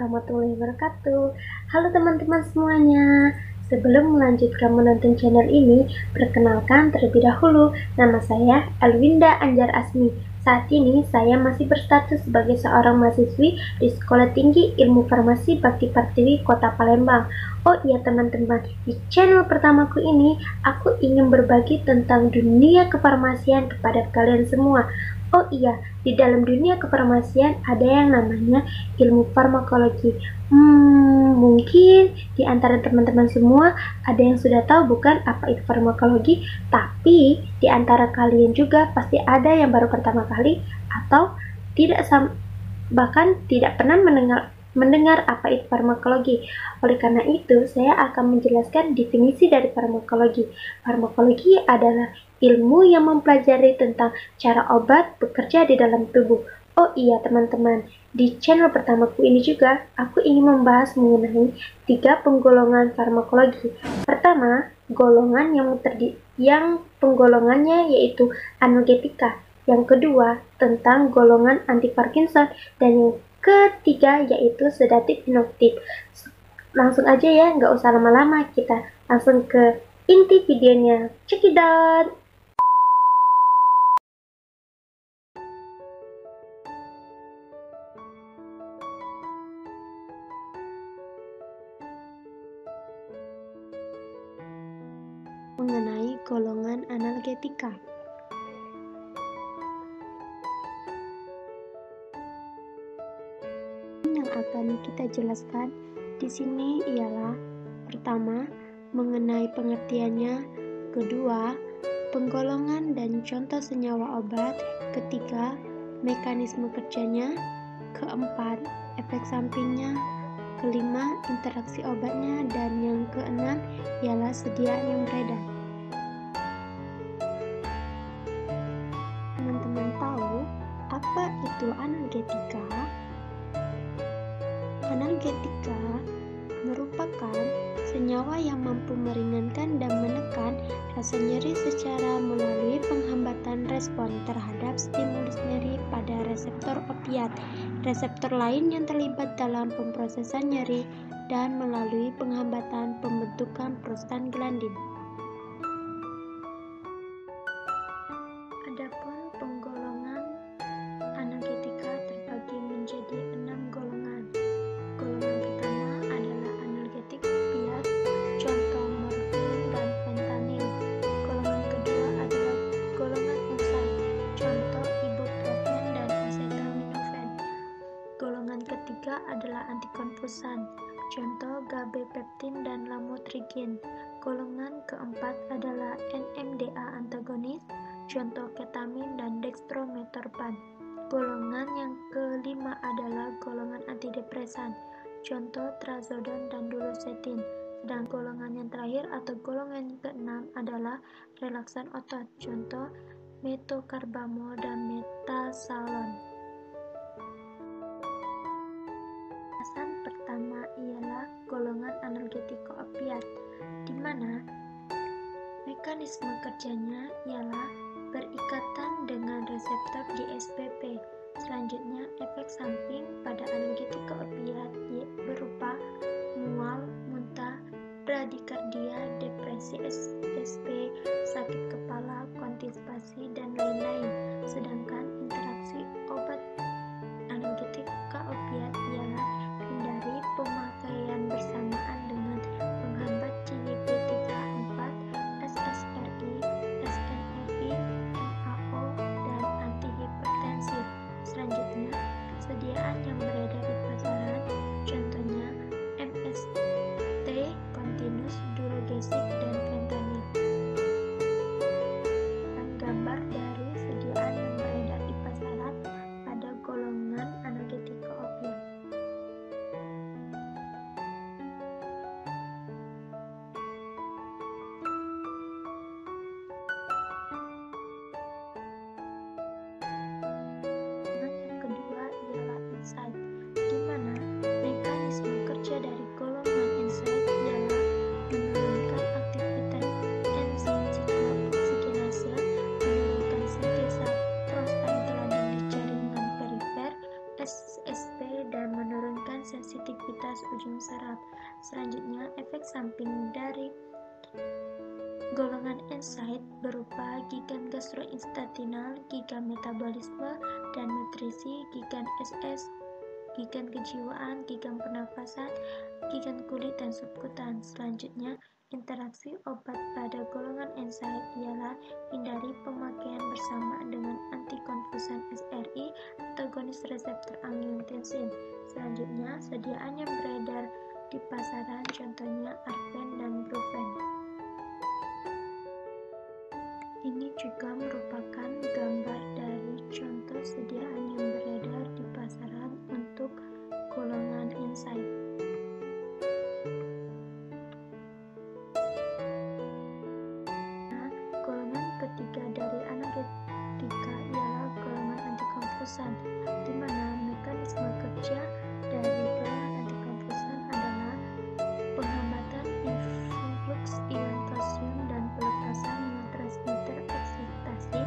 warahmatullahi wabarakatuh. Halo teman-teman semuanya. Sebelum melanjutkan menonton channel ini, perkenalkan terlebih dahulu, nama saya Elwinda Anjar. Saat ini saya masih berstatus sebagai seorang mahasiswi di Sekolah Tinggi Ilmu Farmasi Bakti Pertiwi Kota Palembang. Oh iya teman-teman, di channel pertamaku ini aku ingin berbagi tentang dunia kefarmasian kepada kalian semua. Oh iya, di dalam dunia kefarmasian ada yang namanya ilmu farmakologi. Mungkin di antara teman-teman semua ada yang sudah tahu bukan apa itu farmakologi, tapi di antara kalian juga pasti ada yang baru pertama kali atau bahkan tidak pernah mendengar apa itu farmakologi. Oleh karena itu, saya akan menjelaskan definisi dari farmakologi. Farmakologi adalah ilmu yang mempelajari tentang cara obat bekerja di dalam tubuh. Oh iya teman-teman, di channel pertamaku ini juga aku ingin membahas mengenai 3 penggolongan farmakologi. Pertama, golongan yang penggolongannya yaitu analgetika. Yang kedua, tentang golongan Antiparkinson, dan yang ketiga yaitu sedatif-hipnotik. Langsung aja ya, nggak usah lama-lama, kita langsung ke inti videonya. Check it out! Mengenai golongan analgetika. Yang akan kita jelaskan di sini ialah pertama, mengenai pengertiannya, kedua, penggolongan dan contoh senyawa obat, ketiga, mekanisme kerjanya, keempat, efek sampingnya, kelima, interaksi obatnya, dan yang keenam ialah sediaan yang beredar. Teman-teman tahu apa itu analgetika? Analgetika merupakan senyawa yang mampu meringankan dan menekan rasa nyeri secara melalui penghambatan respon terhadap stimulus nyeri pada reseptor opiat, reseptor lain yang terlibat dalam pemrosesan nyeri, dan melalui penghambatan pembentukan prostaglandin. Adapun penggolongan analgetika terbagi menjadi 6 golongan. Golongan pertama adalah analgetik opiat, contoh morfin dan fentanyl. Golongan kedua adalah golongan NSAID, contoh ibuprofen dan acetaminophen. Golongan ketiga adalah antikonvulsan, contoh gabapentин dan lamotrigin. Golongan keempat adalah NMDA antagonis, contoh ketamin dan dextrometorphan. Golongan yang kelima adalah golongan antidepresan, contoh trazodon dan duloxetin. Sedang golongan yang terakhir atau golongan yang keenam adalah relaksan otot, contoh metocarbamol dan metasalon. Pembahasan pertama ialah golongan analgetika opiat, di mana mekanisme kerjanya ialah berikatan dengan reseptor GSBP. Selanjutnya, efek samping pada analgetika opiat berupa mual, muntah, bradikardia, depresi SP, sakit kepala, konstipasi, dan lain-lain. Sedangkan interaksi obat analgetika opiat ialah hindari pemakaian bersamaan dengan penghambat CYP3A4, SSRI, SNRI, MAO, dan antihipertensif. Selanjutnya, kesediaan yang beredar di fase aktivitas ujung saraf. Selanjutnya, efek samping dari golongan enzim berupa gigan gastrointestinal, gigan metabolisme dan nutrisi, gigan SS, gigan kejiwaan, gigan pernapasan, gigan kulit dan subkutan. Selanjutnya, interaksi obat pada golongan enzim ialah hindari pemakaian bersama dengan antikonvulsan SRI, antagonis reseptor angiotensin. Selanjutnya, sediaan yang beredar di pasaran contohnya arfen dan brufen. Ini juga merupakan gambar dari contoh sediaan yang beredar di pasaran untuk golongan enzim. Nah, golongan ketiga dari analgetika ialah golongan antikonvulsan, di mana mekanisme kerja dari golongan antikonvulsan adalah penghambatan influx ion kalsium dan pelepasan neurotransmitter eksitasi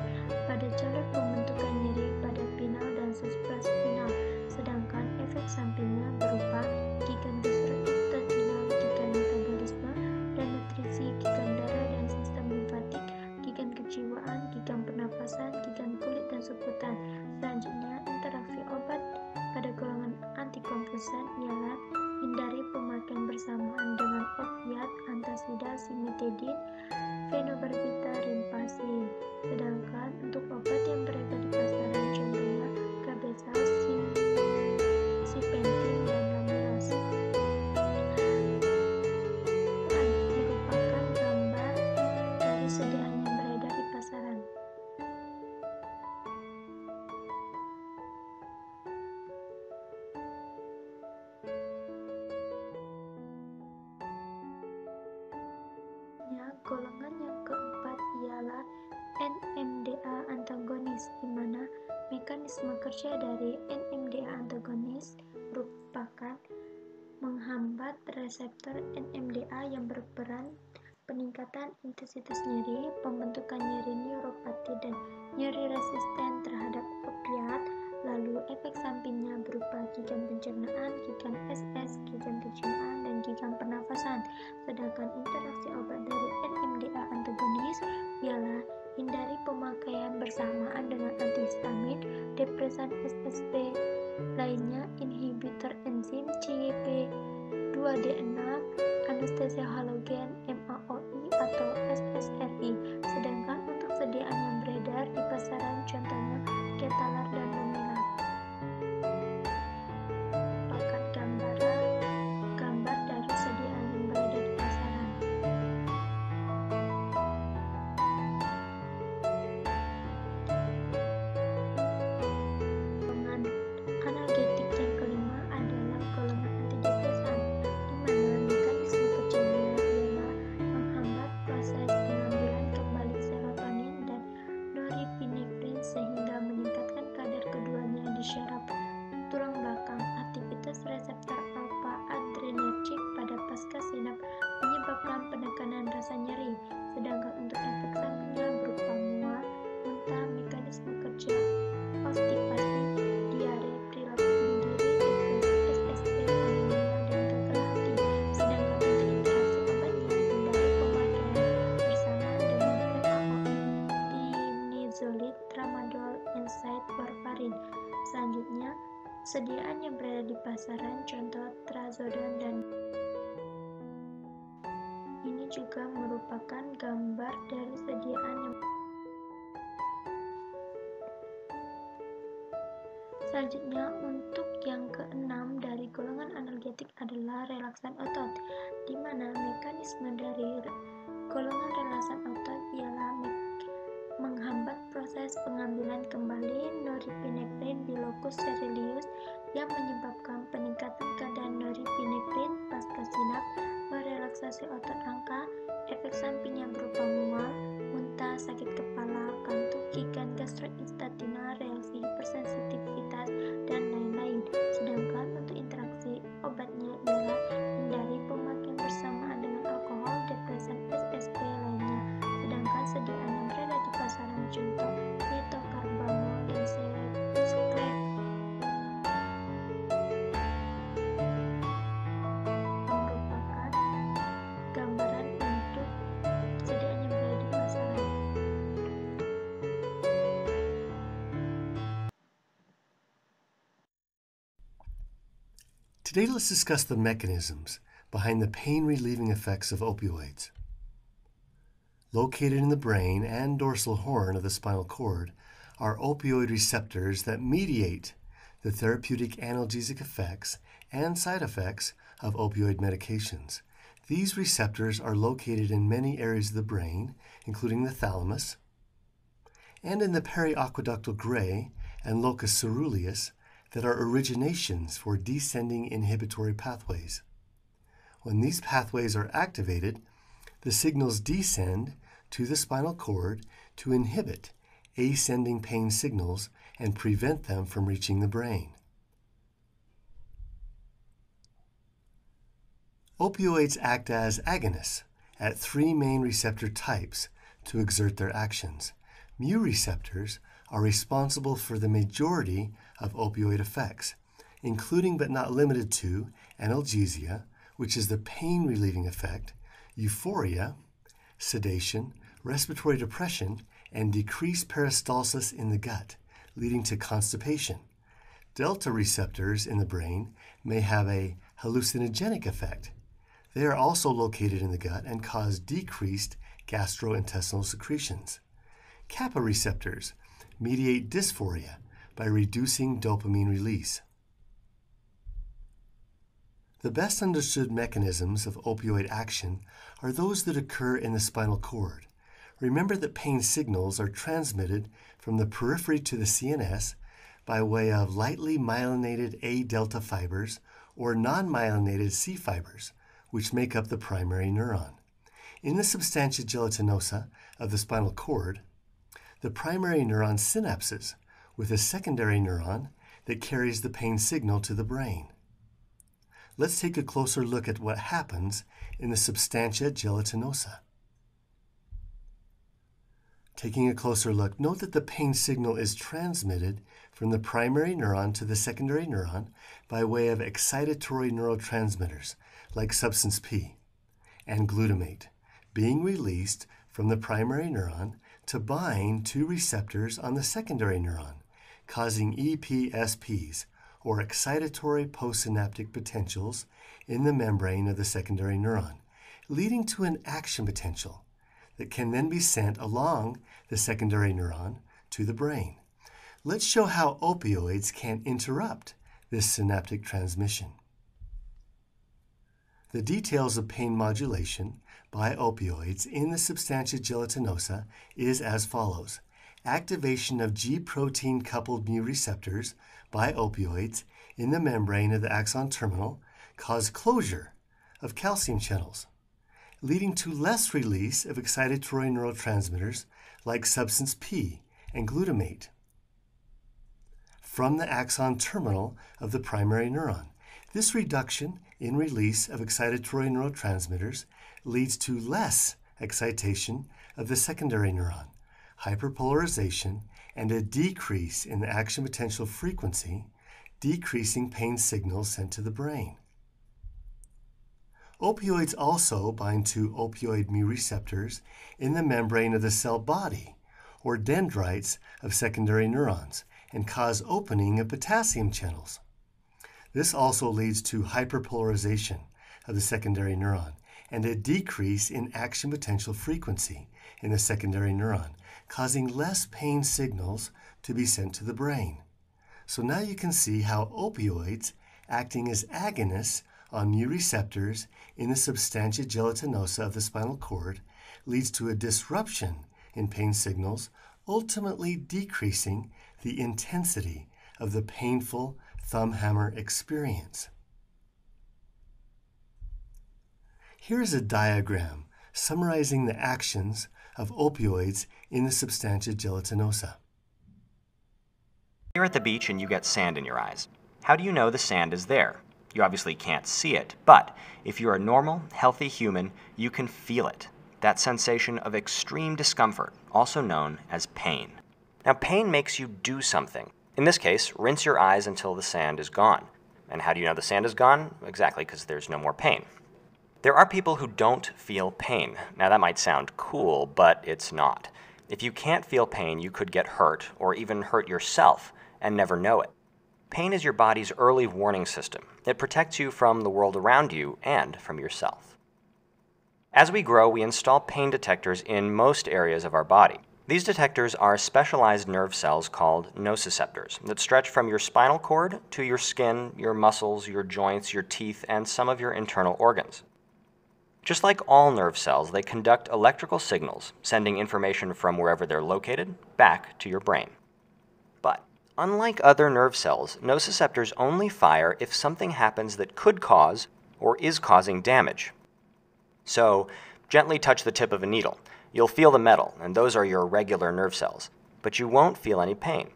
pada jalur pembentukan nyeri pada pinal dan supraspinal. Sedangkan efek sampingnya berupa gigan gastrointestinal, gigan metabolisme dan nutrisi, gigan darah dan sistem limfatik, gigan kejiwaan, gigan pernapasan, gigan kulit dan subkutan. Selanjutnya, interaksi obat pada golongan antikonvulsan ialah hindari pemakaian bersamaan dengan opiat, antasida, simetidin, fenobarbital, rifampicin. Sedangkan untuk obat yang beredar di pasaran contohnya gabesa, sipentin, dan lamilos. Merupakan gambar dari sediaan yang beredar di pasaran. Golongan yang keempat ialah NMDA antagonis, di mana mekanisme kerja dari NMDA antagonis merupakan menghambat reseptor NMDA yang berperan peningkatan intensitas nyeri, pembentukan nyeri neuropati dan nyeri resisten terhadap opiat. Lalu efek sampingnya berupa gigan pencernaan, gigan SS, gigan kejiwaan, dan gigan pernafasan. Sedangkan interaksi obat dari NMDA antagonis ialah hindari pemakaian bersamaan dengan antihistamin, depresan SSP lainnya, inhibitor enzim CYP2D6, anestesia halogen MAOI atau SSRI. Sedangkan untuk sediaan yang beredar di pasaran contohnya ketalar dan lomilat. Gambar dari sediaan yang beredar di pasaran. Golongan analgetik yang kelima adalah golongan antidepresan, di mana mekanisme kerjanya ialah menghambat proses pengambilan kembali serotonin dan norepinefrin sehingga meningkatkan kadar keduanya di syaraf tulang belakang. Aktivitas reseptor alfa adrenergic pada pasca sinap menyebabkan penekanan rasa nyeri. Sedangkan untuk efek sampingnya berupa mual, muntah, mekanisme kerja konstipasi, diare, perilaku bunuh diri, depresi, SSP, anemia, dan gagal hati. Sedangkan untuk interaksi obatnya hindari pemakaian bersamaan dengan MAOI, dinizolid, tramadol, NSAID, warfarin. Selanjutnya, sediaan yang berada di pasaran contoh trazodon dan ini juga merupakan gambar dari sediaan yang selanjutnya. Untuk yang keenam dari golongan analgetik adalah relaksan otot, di mana mekanisme dari golongan relaksan otot ialah menghambat proses pengambilan kembali norepinefrin di locus coeruleus yang menyebabkan peningkatan kadar norepinefrin pasca sinap, merelaksasi otot rangka. Efek sampingnya berupa mual, muntah, sakit kepala, kantuk, gigan gastrointestinal, reaksi hipersensitivitas, dan lain-lain. Sedangkan untuk interaksi obatnya ialah hindari pemakaian bersamaan dengan alkohol, depresan, SSP lainnya. Sedangkan sediaan yang berada di pasaran contoh metocarbamol dan Today let's discuss the mechanisms behind the pain-relieving effects of opioids. Located in the brain and dorsal horn of the spinal cord are opioid receptors that mediate the therapeutic analgesic effects and side effects of opioid medications. These receptors are located in many areas of the brain, including the thalamus, and in the periaqueductal gray and locus ceruleus that are originations for descending inhibitory pathways. When these pathways are activated, the signals descend to the spinal cord to inhibit ascending pain signals and prevent them from reaching the brain. Opioids act as agonists at three main receptor types to exert their actions. Mu receptors are responsible for the majority of opioid effects, including but not limited to analgesia, which is the pain-relieving effect, euphoria, sedation, respiratory depression, and decreased peristalsis in the gut, leading to constipation. Delta receptors in the brain may have a hallucinogenic effect. They are also located in the gut and cause decreased gastrointestinal secretions. Kappa receptors mediate dysphoria by reducing dopamine release. The best understood mechanisms of opioid action are those that occur in the spinal cord. Remember that pain signals are transmitted from the periphery to the CNS by way of lightly myelinated A delta fibers or non-myelinated C fibers, which make up the primary neuron. In the substantia gelatinosa of the spinal cord, the primary neuron synapses with a secondary neuron that carries the pain signal to the brain. Let's take a closer look at what happens in the substantia gelatinosa. Taking a closer look, note that the pain signal is transmitted from the primary neuron to the secondary neuron by way of excitatory neurotransmitters like substance P and glutamate, being released from the primary neuron to bind to receptors on the secondary neuron, causing EPSPs, or excitatory postsynaptic potentials, in the membrane of the secondary neuron, leading to an action potential that can then be sent along the secondary neuron to the brain. Let's show how opioids can interrupt this synaptic transmission. The details of pain modulation by opioids in the substantia gelatinosa is as follows. Activation of G-protein coupled mu receptors by opioids in the membrane of the axon terminal cause closure of calcium channels, leading to less release of excitatory neurotransmitters like substance P and glutamate from the axon terminal of the primary neuron. This reduction in release of excitatory neurotransmitters leads to less excitation of the secondary neuron, hyperpolarization, and a decrease in the action potential frequency, decreasing pain signals sent to the brain. Opioids also bind to opioid mu receptors in the membrane of the cell body, or dendrites of secondary neurons, and cause opening of potassium channels. This also leads to hyperpolarization of the secondary neuron and a decrease in action potential frequency in the secondary neuron, causing less pain signals to be sent to the brain. So now you can see how opioids acting as agonists on mu receptors in the substantia gelatinosa of the spinal cord leads to a disruption in pain signals, ultimately decreasing the intensity of the painful thumb hammer experience. Here is a diagram summarizing the actions of opioids in the substantia gelatinosa. You're at the beach and you get sand in your eyes. How do you know the sand is there? You obviously can't see it, but if you're a normal, healthy human, you can feel it. That sensation of extreme discomfort, also known as pain. Now, pain makes you do something. In this case, rinse your eyes until the sand is gone. And how do you know the sand is gone? Exactly, because there's no more pain. There are people who don't feel pain. Now, that might sound cool, but it's not. If you can't feel pain, you could get hurt or even hurt yourself and never know it. Pain is your body's early warning system. It protects you from the world around you and from yourself. As we grow, we install pain detectors in most areas of our body. These detectors are specialized nerve cells called nociceptors that stretch from your spinal cord to your skin, your muscles, your joints, your teeth, and some of your internal organs. Just like all nerve cells, they conduct electrical signals, sending information from wherever they're located back to your brain. But unlike other nerve cells, nociceptors only fire if something happens that could cause or is causing damage. So, gently touch the tip of a needle. You'll feel the metal, and those are your regular nerve cells, but you won't feel any pain.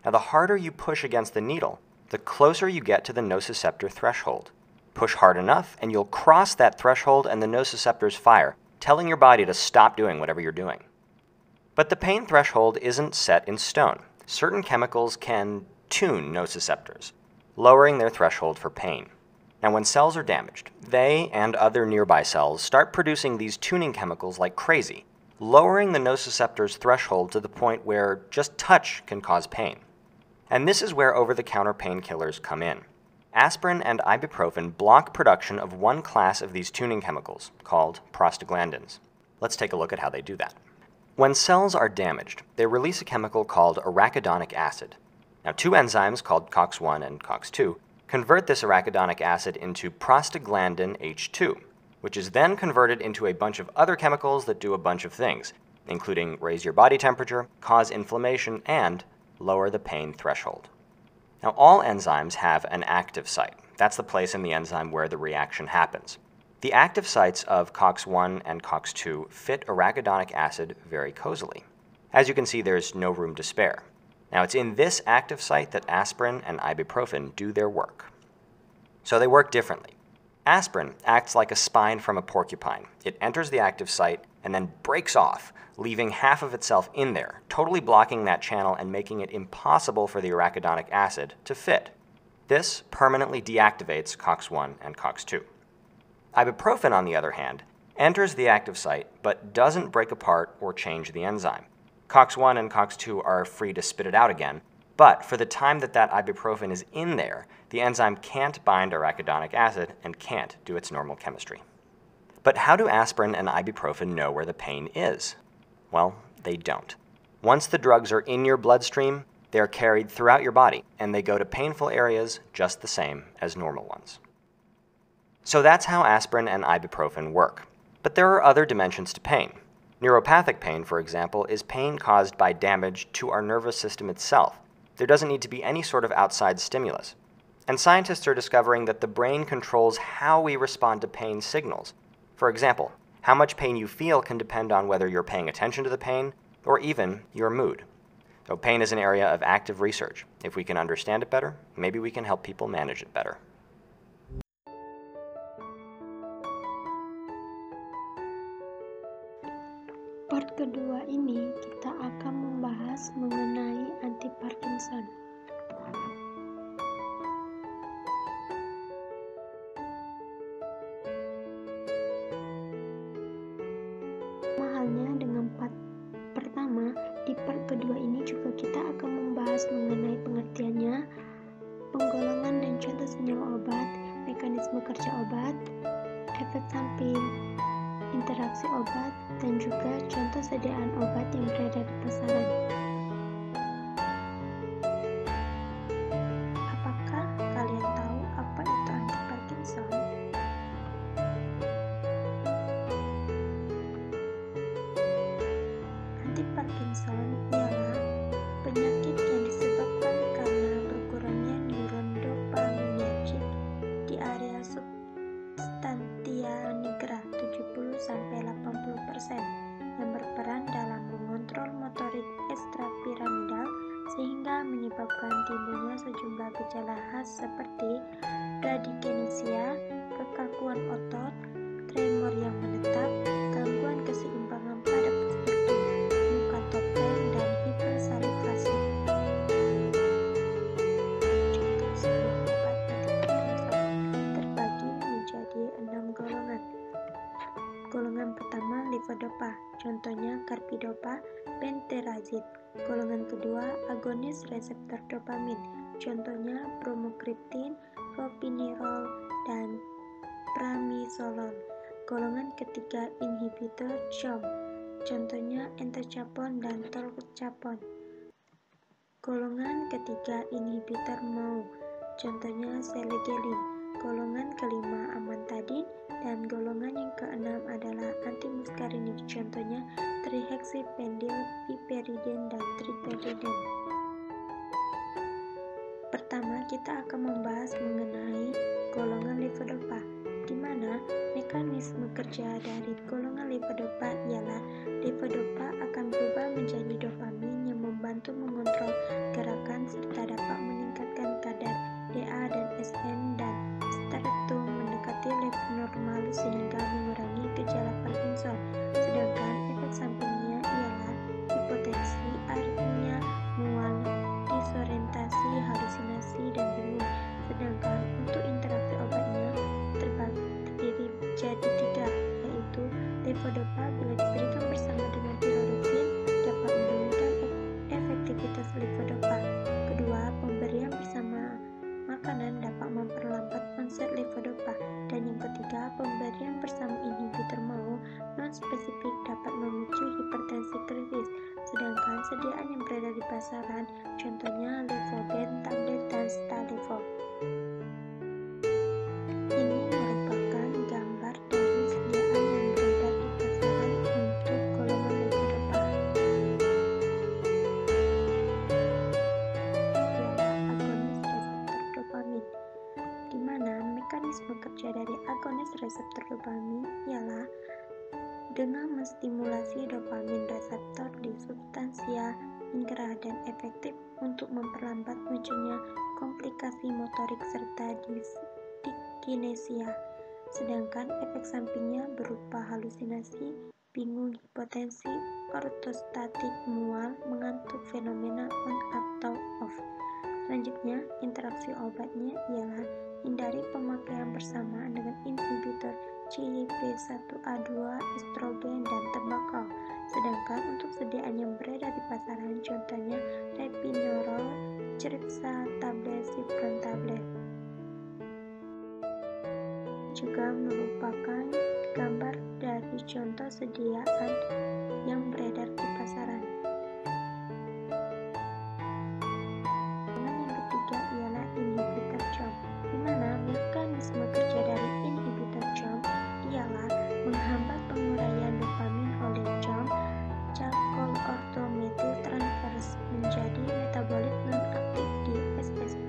Now, the harder you push against the needle, the closer you get to the nociceptor threshold. Push hard enough, and you'll cross that threshold and the nociceptors fire, telling your body to stop doing whatever you're doing. But the pain threshold isn't set in stone. Certain chemicals can tune nociceptors, lowering their threshold for pain. Now, when cells are damaged, they and other nearby cells start producing these tuning chemicals like crazy, lowering the nociceptor's threshold to the point where just touch can cause pain. And this is where over-the-counter painkillers come in. Aspirin and ibuprofen block production of one class of these tuning chemicals, called prostaglandins. Let's take a look at how they do that. When cells are damaged, they release a chemical called arachidonic acid. Now, two enzymes called COX-1 and COX-2 convert this arachidonic acid into prostaglandin H2, which is then converted into a bunch of other chemicals that do a bunch of things, including raise your body temperature, cause inflammation, and lower the pain threshold. Now, all enzymes have an active site. That's the place in the enzyme where the reaction happens. The active sites of COX-1 and COX-2 fit arachidonic acid very cozily. As you can see, there's no room to spare. Now, it's in this active site that aspirin and ibuprofen do their work. So they work differently. Aspirin acts like a spine from a porcupine. It enters the active site and then breaks off, leaving half of itself in there, totally blocking that channel and making it impossible for the arachidonic acid to fit. This permanently deactivates COX-1 and COX-2. Ibuprofen, on the other hand, enters the active site but doesn't break apart or change the enzyme. COX-1 and COX-2 are free to spit it out again, but for the time that ibuprofen is in there, the enzyme can't bind arachidonic acid and can't do its normal chemistry. But how do aspirin and ibuprofen know where the pain is? Well, they don't. Once the drugs are in your bloodstream, they are carried throughout your body, and they go to painful areas just the same as normal ones. So that's how aspirin and ibuprofen work. But there are other dimensions to pain. Neuropathic pain, for example, is pain caused by damage to our nervous system itself. There doesn't need to be any sort of outside stimulus. And scientists are discovering that the brain controls how we respond to pain signals. For example, how much pain you feel can depend on whether you're paying attention to the pain or even your mood. So pain is an area of active research. If we can understand it better, maybe we can help people manage it better. Part kedua ini kita akan membahas mengenai Antiparkinson. Sama halnya dengan part pertama, di part kedua ini juga kita akan membahas mengenai pengertiannya, penggolongan dan contoh senyawa obat, mekanisme kerja obat, efek samping, interaksi obat, dan juga contoh sediaan obat yang beredar di pasaran. Apakah kalian tahu apa itu Antiparkinson? Antiparkinson ialah penyakit yang disebabkan karena berkurangnya neuron dopaminergic di area substantia nigra 70-80% yang berperan dalam mengontrol motorik ekstrapiramidal sehingga menyebabkan timbulnya sejumlah gejala khas seperti bradykinesia, kekakuan otot, tremor yang menetap, gangguan keseimbangan pada postur muka topeng, dan hipersalivasi. Contoh senyawa obat Antiparkinson terbagi menjadi 6 golongan. Golongan pertama levodopa, contohnya carbidopa, penterazid. Golongan kedua agonis reseptor dopamin, contohnya bromokriptin, propinirol, dan pramisolol. Golongan ketiga inhibitor COMT, contohnya entacapon dan tolcapon. Golongan ketiga inhibitor MAO, contohnya selegelin. Golongan kelima amantadin, dan golongan yang keenam adalah antimuskarinik, contohnya trihexypendyl, piperidin, dan triperidin. Pertama, kita akan membahas mengenai golongan levodopa, di mana mekanisme kerja dari golongan levodopa ialah levodopa akan berubah menjadi dopamin yang membantu mengontrol gerakan serta dapat meningkatkan kadar DA dan SN, dan setelah itu mendekati level normal sehingga mengurangi gejala Parkinson. Sedangkan efek sampingnya ialah hipotensi, aritmia, mual, disorientasi, halusinasi, dan bingung. Sedangkan untuk interaksi obatnya terdiri jadi 3, yaitu levodopa bila diberikan bersama dengan tirodoxin dapat menurunkan efektivitas levodopa. Kedua, pemberian bersama makanan dapat memperlambat onset levodopa. Dan yang ketiga, pemberian bersama inhibitor MAO non-spesifik dapat memicu hipertensi kritis. Sedangkan sediaan yang beredar di pasaran, contohnya levoben tablet dan stalevo. Ini merupakan gambar dari sediaan yang beredar di pasaran untuk golongan levodopa. Agonis reseptor dopamin, di mana mekanisme kerja dari agonis reseptor dopamin ialah dengan menstimulasi dopamin reseptor di substansia ingra dan efektif untuk memperlambat munculnya komplikasi motorik serta diskinesia. Sedangkan efek sampingnya berupa halusinasi, bingung, hipotensi, ortostatik, mual, mengantuk, fenomena on atau off. Selanjutnya, interaksi obatnya ialah hindari pemakaian bersamaan dengan inhibitor CYP1A2, estrogen, dan tembakau. Sedangkan untuk sediaan yang beredar di pasaran, contohnya repinorol, ceripsa tablet, cipron tablet. Juga merupakan gambar dari contoh sediaan yang beredar di pasaran. Yang ketiga ialah inhibitor COMT, di mana mekanisme kerja dari inhibitor COMT ialah menghambat penguraian dopamin oleh COMT charcoal orthometyl transferase menjadi metabolit non-aktif di SSP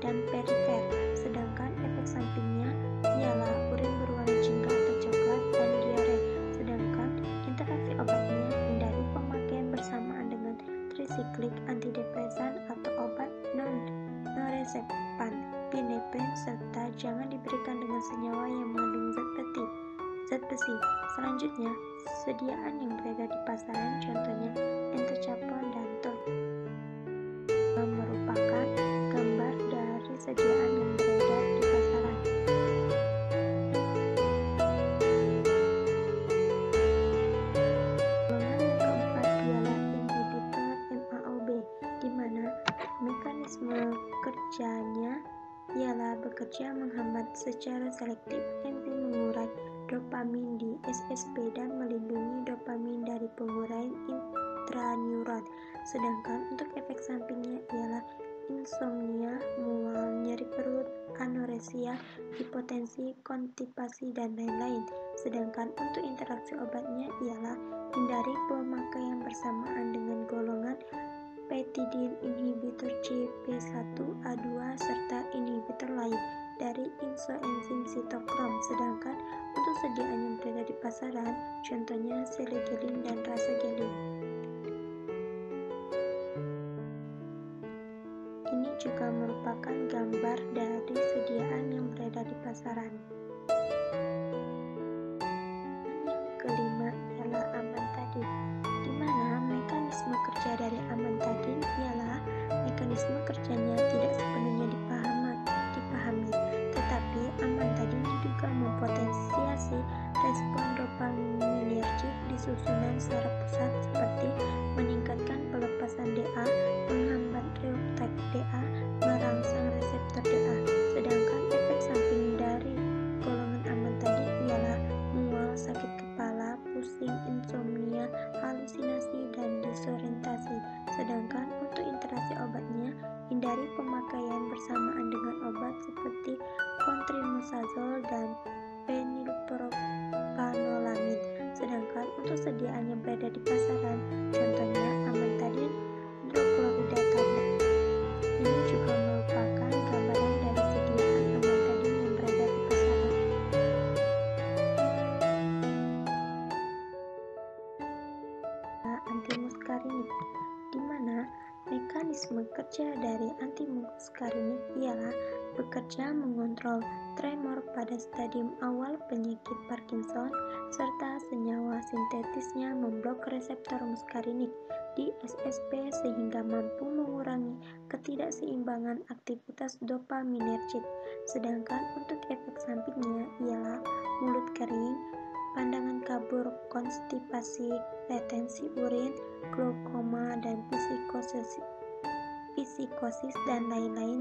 dan perifer. Sedangkan efek sampingnya ialah urin berwarna jingga atau coklat dan diare. Sedangkan interaksi obatnya hindari pemakaian bersamaan dengan trisiklik antidepresan atau obat non-reseptan, pineprin, serta jangan diberikan dengan senyawa yang mengandung zat besi. Selanjutnya, sediaan yang beredar di pasaran, contohnya entacapon dan tolcapon, merupakan gambar dari sediaan yang beredar di pasaran. Golongan yang keempat ialah inhibitor MAOB, di mana mekanisme kerjanya ialah bekerja menghambat secara selektif enzim mengurai dopamin di SSP dan melindungi dopamin dari penguraian intraneuron. Sedangkan untuk efek sampingnya ialah insomnia, mual, nyeri perut, anoreksia, hipotensi, konstipasi, dan lain-lain. Sedangkan untuk interaksi obatnya ialah hindari pemakaian bersamaan dengan golongan peptidin inhibitor CYP1A2 serta inhibitor lain dari isoenzim sitokrom. Sedangkan untuk sediaan yang beredar di pasaran, contohnya selegelin dan rasagelin. Ini juga merupakan gambar dari sediaan yang beredar di pasaran. Yang kelima ialah amantadin, di mana mekanisme kerja dari amantadin ialah mekanisme kerjanya tidak sepenuhnya dipahami, tetapi amantadin diduga mempotensiasi respon dopaminergic di susunan saraf pusat seperti meningkatkan pelepasan DA, menghambat reuptake DA, merangsang untuk interaksi obatnya, hindari pemakaian bersamaan dengan obat seperti kontrimosazol dan fenilpropanololamid. Sedangkan untuk sediaan yang berada di pasaran, contohnya amantadin hidroklorida tablet. Ini juga merupakan gambaran dari sediaan amantadin yang berada di pasaran. Antimuskarinik, di mana mekanisme kerja dari antimuskarinik ialah bekerja mengontrol tremor pada stadium awal penyakit Parkinson, serta senyawa sintetisnya memblok reseptor muskarinik di SSP sehingga mampu mengurangi ketidakseimbangan aktivitas dopaminergic. Sedangkan untuk efek sampingnya ialah mulut kering, pandangan kabur, konstipasi, retensi urin, glaukoma, dan psikosis dan lain-lain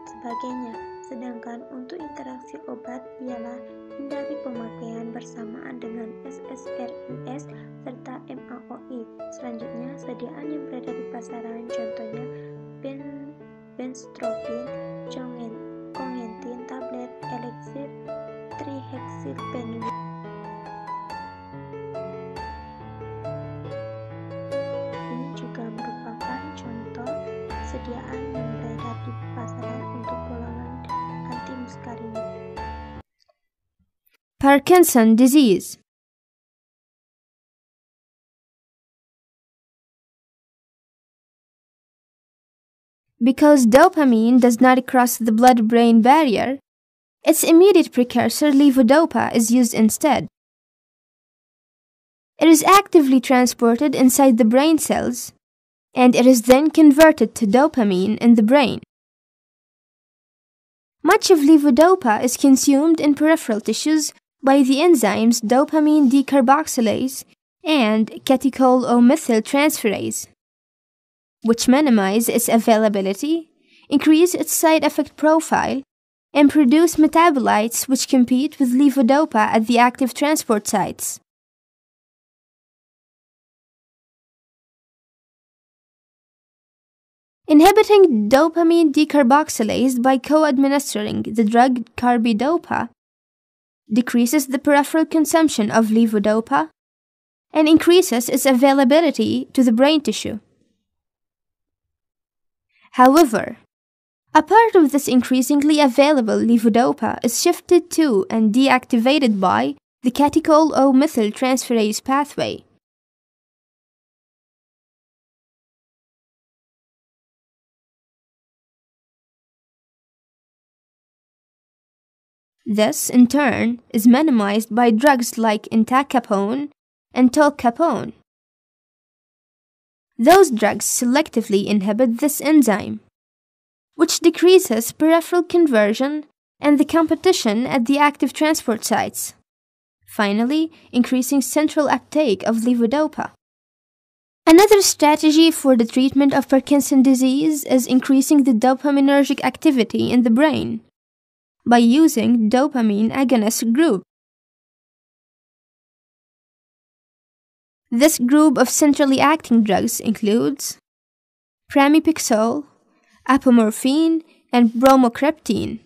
sebagainya. Sedangkan untuk interaksi obat ialah hindari pemakaian bersamaan dengan SSRIs serta MAOI. Selanjutnya, sediaan yang berada di pasaran contohnya benztropin, kongentin tablet, eliksir, trihexylpenil. Ini juga merupakan contoh sediaan yang berada di pasaran untuk golongan antimuskarinik. Parkinson disease. Because dopamine does not cross the blood-brain barrier, its immediate precursor levodopa is used instead. It is actively transported inside the brain cells, and it is then converted to dopamine in the brain. Much of levodopa is consumed in peripheral tissues by the enzymes dopamine decarboxylase and catechol-O-methyltransferase, which minimize its availability, increase its side effect profile, and produce metabolites which compete with levodopa at the active transport sites. Inhibiting dopamine decarboxylase by co-administering the drug carbidopa decreases the peripheral consumption of levodopa and increases its availability to the brain tissue. However, a part of this increasingly available levodopa is shifted to and deactivated by the catechol-O-methyltransferase pathway. This, in turn, is minimized by drugs like entacapone and tolcapone. Those drugs selectively inhibit this enzyme, which decreases peripheral conversion and the competition at the active transport sites, finally increasing central uptake of levodopa. Another strategy for the treatment of Parkinson's disease is increasing the dopaminergic activity in the brain by using dopamine agonist group. This group of centrally acting drugs includes pramipixole, apomorphine, and bromocriptine.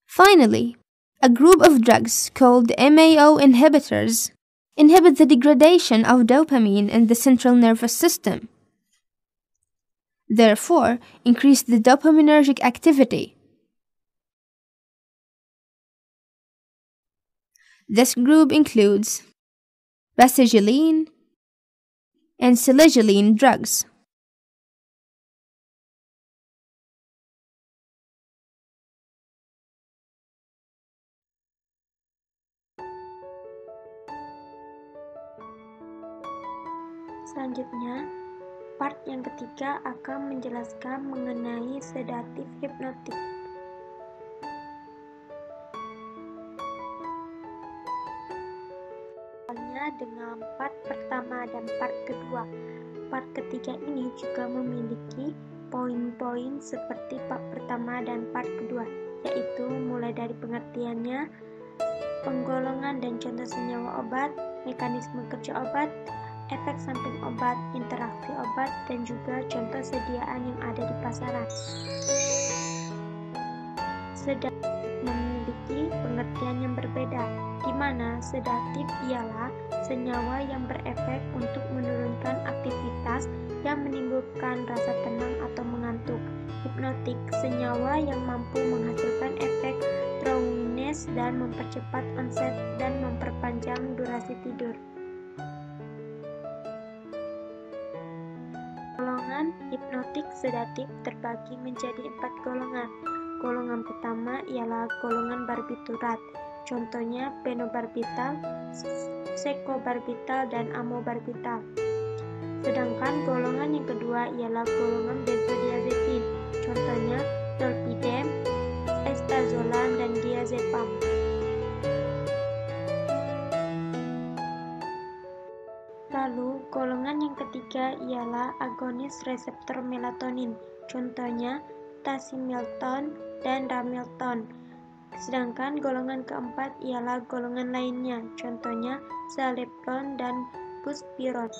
Finally, a group of drugs called MAO inhibitors inhibit the degradation of dopamine in the central nervous system, therefore increase the dopaminergic activity. This group includes rasagiline and selegiline drugs. Selanjutnya, part yang ketiga akan menjelaskan mengenai sedatif-hipnotik. Awalnya dengan part pertama dan part kedua. Part ketiga ini juga memiliki poin-poin seperti part pertama dan part kedua, yaitu mulai dari pengertiannya, penggolongan dan contoh senyawa obat, mekanisme kerja obat, efek samping obat, interaksi obat, dan juga contoh sediaan yang ada di pasaran. Sedatif memiliki pengertian yang berbeda, di mana sedatif ialah senyawa yang berefek untuk menurunkan aktivitas yang menimbulkan rasa tenang atau mengantuk. Hipnotik, senyawa yang mampu menghasilkan efek drowsiness dan mempercepat onset dan memperpanjang durasi tidur. Golongan hipnotik sedatif terbagi menjadi 4 golongan. Golongan pertama ialah golongan barbiturat, contohnya phenobarbital, secobarbital, dan amobarbital. Sedangkan golongan yang kedua ialah golongan benzodiazepin, contohnya zolpidem, estazolam, dan diazepam. Lalu, golongan yang ketiga ialah agonis reseptor melatonin, contohnya tasimilton dan ramilton. Sedangkan golongan keempat ialah golongan lainnya, contohnya zaleplon dan buspirone.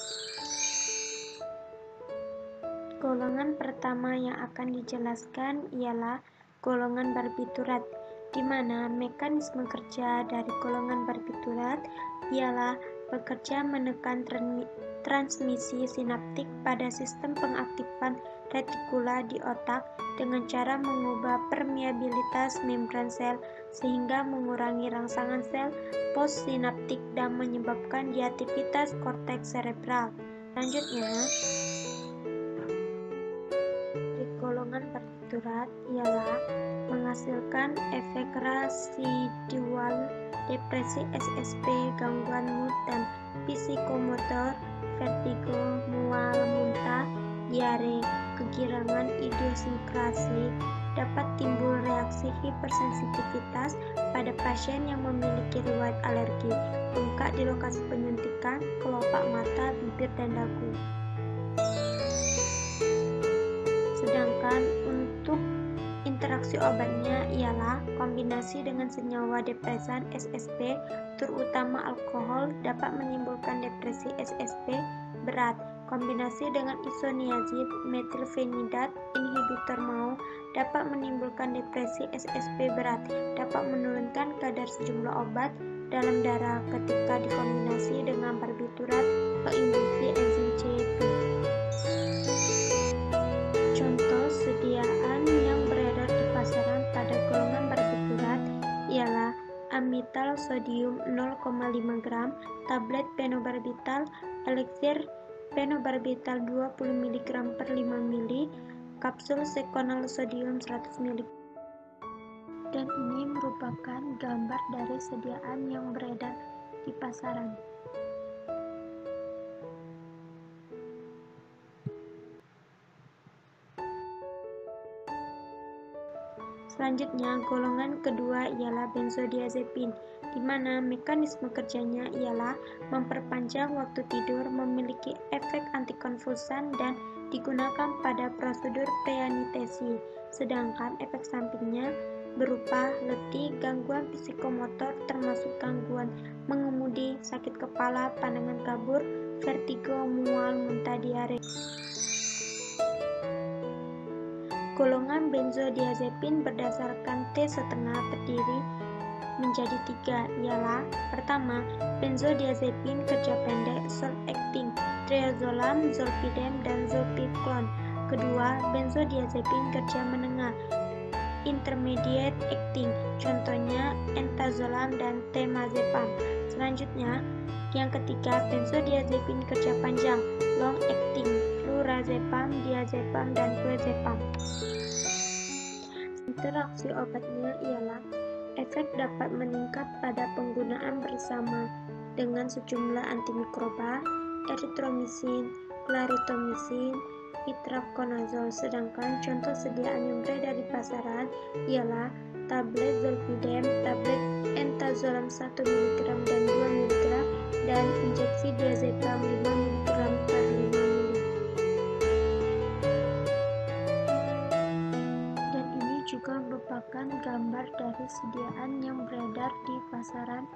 Golongan pertama yang akan dijelaskan ialah golongan barbiturat, di mana mekanisme kerja dari golongan barbiturat ialah bekerja menekan transmisi sinaptik pada sistem pengaktifan retikula di otak dengan cara mengubah permeabilitas membran sel sehingga mengurangi rangsangan sel postsinaptik dan menyebabkan diaktivitas korteks cerebral. Selanjutnya, golongan barbiturat ialah menghasilkan efek residual depresi SSP, gangguan mood dan psikomotor, vertigo, mual, muntah, diare, kegirangan idiosinkrasi, dapat timbul reaksi hipersensitivitas pada pasien yang memiliki riwayat alergi, bengkak di lokasi penyuntikan, kelopak mata, bibir, dan dagu. Sedangkan untuk interaksi obatnya ialah kombinasi dengan senyawa depresan SSP, terutama alkohol, dapat menimbulkan depresi SSP berat. Kombinasi dengan isoniazid, metilfenidat, inhibitor MAO dapat menimbulkan depresi SSP berat, dapat menurunkan kadar sejumlah obat dalam darah ketika dikombinasi dengan barbiturat atau inhibisi enzim CYP. Contoh sediaan yang beredar di pasaran pada golongan barbiturat ialah amital sodium 0,5 gram, tablet phenobarbital, eliksir phenobarbital 20 mg per 5 ml, kapsul sekonal sodium 100 mg. Dan ini merupakan gambar dari sediaan yang beredar di pasaran. Selanjutnya, golongan kedua ialah benzodiazepin, di mana mekanisme kerjanya ialah memperpanjang waktu tidur, memiliki efek antikonvulsan, dan digunakan pada prosedur preanestesi. Sedangkan efek sampingnya berupa letih, gangguan psikomotor termasuk gangguan mengemudi, sakit kepala, pandangan kabur, vertigo, mual, muntah, diare. Golongan benzodiazepin berdasarkan T setengah terdiri menjadi 3, ialah pertama, benzodiazepin kerja pendek short acting, triazolam, zolpidem, dan zolpiclone. Kedua, benzodiazepin kerja menengah, intermediate acting, contohnya entazolam dan temazepam. Selanjutnya, yang ketiga, benzodiazepin kerja panjang, long acting, flurazepam, diazepam, dan clozepam. Interaksi obatnya ialah efek dapat meningkat pada penggunaan bersama dengan sejumlah antimikroba, eritromisin, claritomycin, itraconazole. Sedangkan contoh sediaan yang beredar di pasaran ialah tablet zolpidem, tablet entazolam 1 mg dan 2 mg, dan injeksi diazepam 5 mg per 5 ml. Dan ini juga merupakan Sedangkan gambar dari sediaan yang beredar di pasaran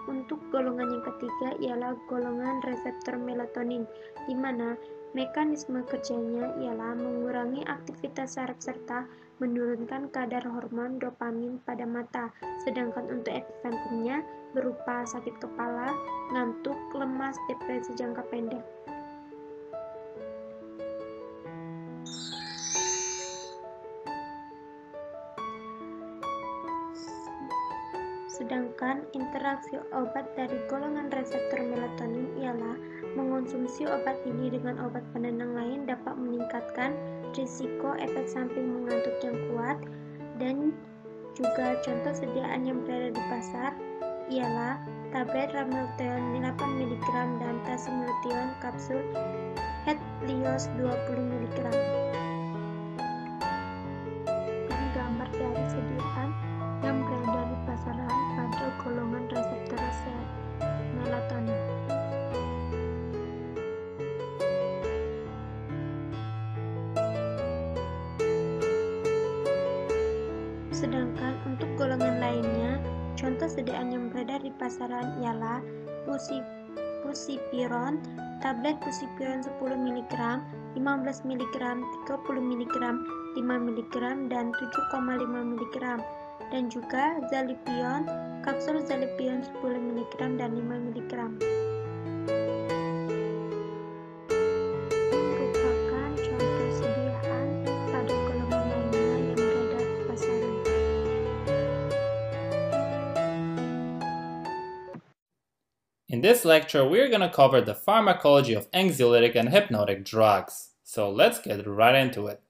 untuk golongan yang ketiga ialah golongan reseptor melatonin, di mana mekanisme kerjanya ialah mengurangi aktivitas saraf serta menurunkan kadar hormon dopamin pada mata. Sedangkan untuk efek sampingnya berupa sakit kepala, ngantuk, lemas, depresi jangka pendek. Sedangkan interaksi obat dari golongan reseptor melatonin ialah mengonsumsi obat ini dengan obat penenang lain dapat meningkatkan risiko efek samping mengantuk yang kuat. Dan juga contoh sediaan yang berada di pasar ialah tablet ramelteon 8 mg dan tasimilteon kapsul Hetlios 20 mg. Dan gambar dari sediaan yang berada di pasaran pada golongan reseptor melatonin. Sedangkan untuk golongan lainnya, contoh sediaan yang beredar di pasaran ialah pusipiron, tablet pusipiron 10 mg, 15 mg, 30 mg, 5 mg, dan 7,5 mg. Dan juga zalipion, kapsul zalipion 10 mg dan 5 mg. Merupakan contoh sediaan pada golongan lainnya yang beredar di pasaran. In this lecture, we're going to cover the pharmacology of anxiolytic and hypnotic drugs. So let's get right into it.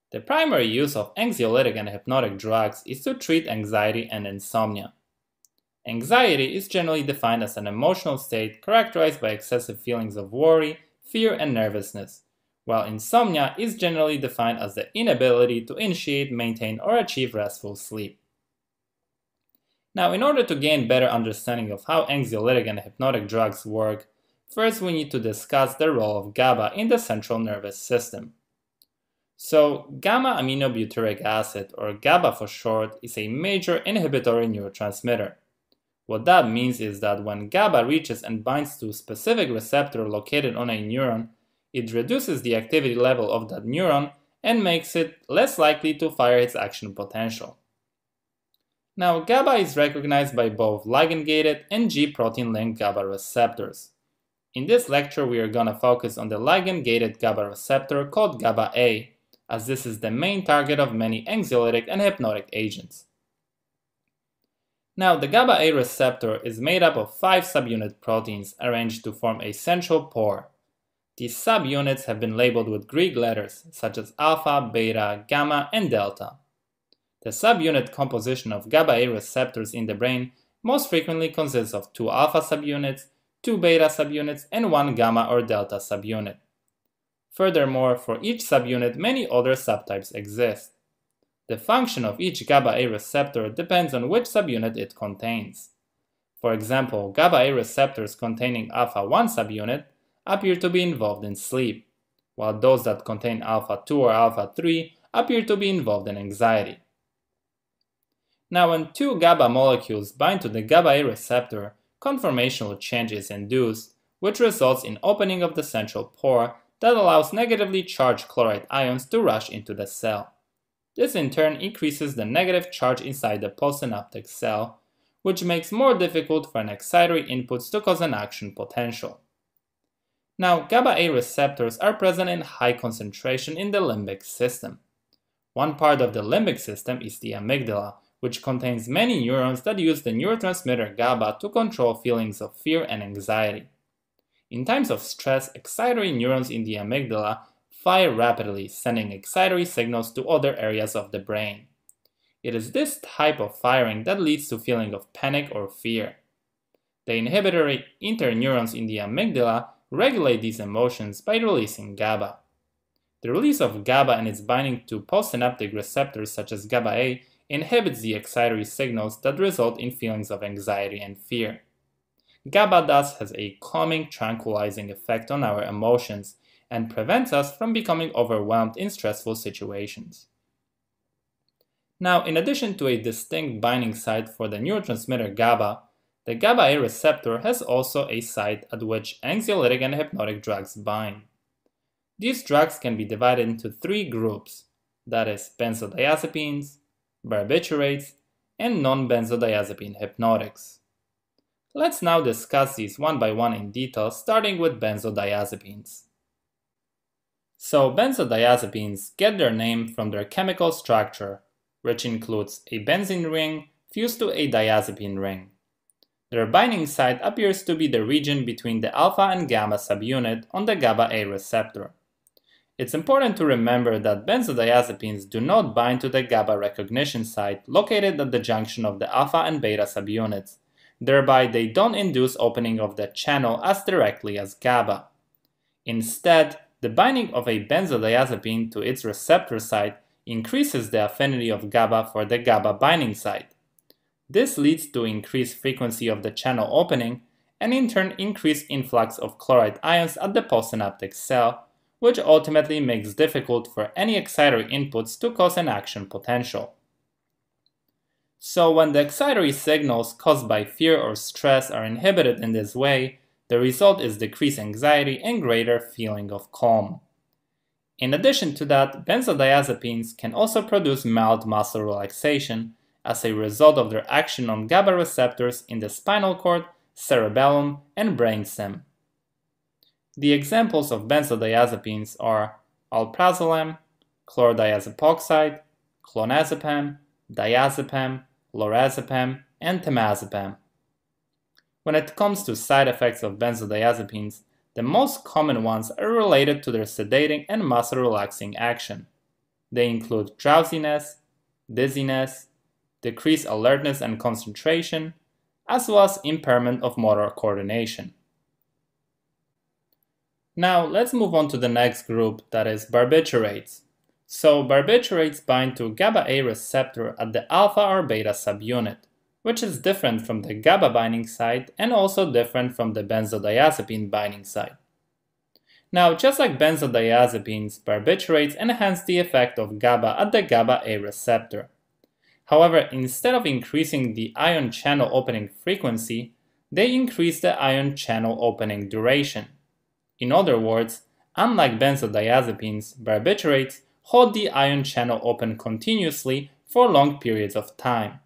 The primary use of anxiolytic and hypnotic drugs is to treat anxiety and insomnia. Anxiety is generally defined as an emotional state characterized by excessive feelings of worry, fear, and nervousness, while insomnia is generally defined as the inability to initiate, maintain, or achieve restful sleep. Now, in order to gain better understanding of how anxiolytic and hypnotic drugs work, first we need to discuss the role of GABA in the central nervous system. So, gamma-aminobutyric acid, or GABA for short, is a major inhibitory neurotransmitter. What that means is that when GABA reaches and binds to a specific receptor located on a neuron, it reduces the activity level of that neuron and makes it less likely to fire its action potential. Now, GABA is recognized by both ligand-gated and G-protein-linked GABA receptors. In this lecture, we are going to focus on the ligand-gated GABA receptor called GABA-A, as this is the main target of many anxiolytic and hypnotic agents. Now, the GABA-A receptor is made up of 5 subunit proteins arranged to form a central pore. These subunits have been labeled with Greek letters such as alpha, beta, gamma, and delta. The subunit composition of GABA-A receptors in the brain most frequently consists of 2 alpha subunits, 2 beta subunits, and 1 gamma or delta subunit. Furthermore, for each subunit, many other subtypes exist. The function of each GABA-A receptor depends on which subunit it contains. For example, GABA-A receptors containing alpha-1 subunit appear to be involved in sleep, while those that contain alpha-2 or alpha-3 appear to be involved in anxiety. Now, when 2 GABA molecules bind to the GABA-A receptor, conformational change is induced, which results in opening of the central pore that allows negatively charged chloride ions to rush into the cell. This in turn increases the negative charge inside the postsynaptic cell, which makes more difficult for an excitatory inputs to cause an action potential. Now, GABA-A receptors are present in high concentration in the limbic system. One part of the limbic system is the amygdala, which contains many neurons that use the neurotransmitter GABA to control feelings of fear and anxiety. In times of stress, excitatory neurons in the amygdala fire rapidly, sending excitatory signals to other areas of the brain. It is this type of firing that leads to feeling of panic or fear. The inhibitory interneurons in the amygdala regulate these emotions by releasing GABA. The release of GABA and its binding to postsynaptic receptors such as GABA-A inhibits the excitatory signals that result in feelings of anxiety and fear. GABA thus has a calming, tranquilizing effect on our emotions and prevents us from becoming overwhelmed in stressful situations. Now, in addition to a distinct binding site for the neurotransmitter GABA, the GABA-A receptor has also a site at which anxiolytic and hypnotic drugs bind. These drugs can be divided into three groups, that is, benzodiazepines, barbiturates, and non-benzodiazepine hypnotics. Let's now discuss these one by one in detail, starting with benzodiazepines. So, benzodiazepines get their name from their chemical structure, which includes a benzene ring fused to a diazepine ring. Their binding site appears to be the region between the alpha and gamma subunit on the GABA-A receptor. It's important to remember that benzodiazepines do not bind to the GABA recognition site located at the junction of the alpha and beta subunits. Thereby, they don't induce opening of the channel as directly as GABA. Instead, the binding of a benzodiazepine to its receptor site increases the affinity of GABA for the GABA binding site. This leads to increased frequency of the channel opening and in turn increased influx of chloride ions at the postsynaptic cell, which ultimately makes difficult for any excitatory inputs to cause an action potential. So when the excitatory signals caused by fear or stress are inhibited in this way, the result is decreased anxiety and greater feeling of calm. In addition to that, benzodiazepines can also produce mild muscle relaxation as a result of their action on GABA receptors in the spinal cord, cerebellum, and brainstem. The examples of benzodiazepines are alprazolam, chlordiazepoxide, clonazepam, diazepam, lorazepam, and temazepam. When it comes to side effects of benzodiazepines, the most common ones are related to their sedating and muscle relaxing action. They include drowsiness, dizziness, decreased alertness and concentration, as well as impairment of motor coordination. Now let's move on to the next group, that is barbiturates. So barbiturates bind to GABA-A receptor at the alpha or beta subunit, which is different from the GABA binding site and also different from the benzodiazepine binding site. Now, just like benzodiazepines, barbiturates enhance the effect of GABA at the GABA-A receptor. However, instead of increasing the ion channel opening frequency, they increase the ion channel opening duration. In other words, unlike benzodiazepines, barbiturates hold the ion channel open continuously for long periods of time.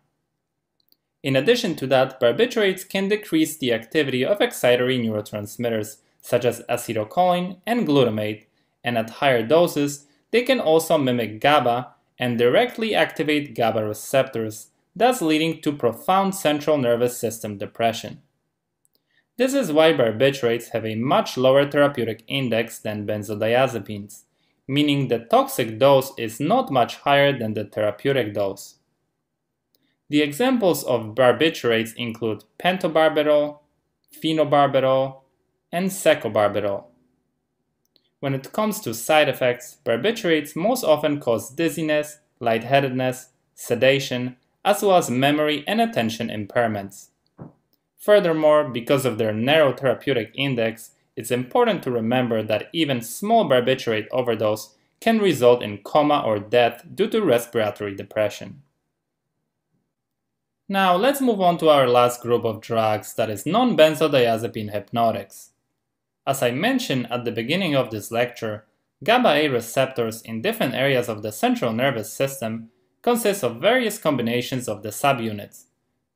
In addition to that, barbiturates can decrease the activity of excitatory neurotransmitters such as acetylcholine and glutamate, and at higher doses, they can also mimic GABA and directly activate GABA receptors, thus leading to profound central nervous system depression. This is why barbiturates have a much lower therapeutic index than benzodiazepines, meaning the toxic dose is not much higher than the therapeutic dose. The examples of barbiturates include pentobarbital, phenobarbital, and secobarbital. When it comes to side effects, barbiturates most often cause dizziness, lightheadedness, sedation, as well as memory and attention impairments. Furthermore, because of their narrow therapeutic index, it's important to remember that even small barbiturate overdose can result in coma or death due to respiratory depression. Now let's move on to our last group of drugs, that is non-benzodiazepine hypnotics. As I mentioned at the beginning of this lecture, GABA-A receptors in different areas of the central nervous system consist of various combinations of the subunits.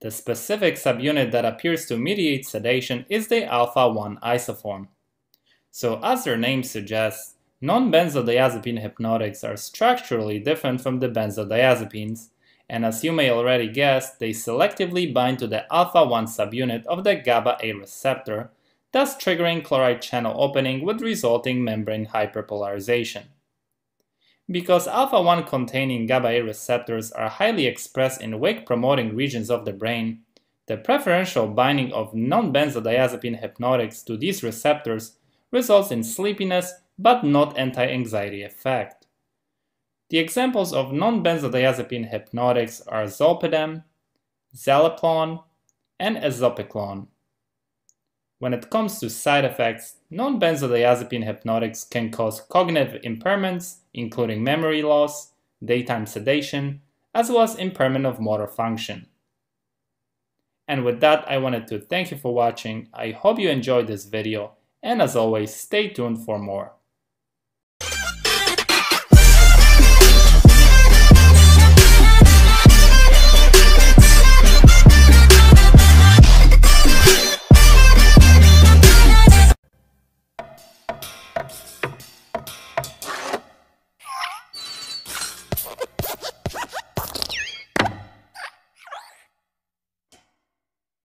The specific subunit that appears to mediate sedation is the alpha-1 isoform. So as their name suggests, non-benzodiazepine hypnotics are structurally different from the benzodiazepines, and as you may already guess, they selectively bind to the alpha-1 subunit of the GABA-A receptor, thus triggering chloride channel opening with resulting membrane hyperpolarization. Because alpha-1 containing GABA-A receptors are highly expressed in wake-promoting regions of the brain, the preferential binding of non-benzodiazepine hypnotics to these receptors results in sleepiness but not anti-anxiety effect. The examples of non-benzodiazepine hypnotics are zolpidem, zaleplon, and ezopiclone. When it comes to side effects, non-benzodiazepine hypnotics can cause cognitive impairments, including memory loss, daytime sedation, as well as impairment of motor function. And with that, I wanted to thank you for watching. I hope you enjoyed this video, and as always, stay tuned for more.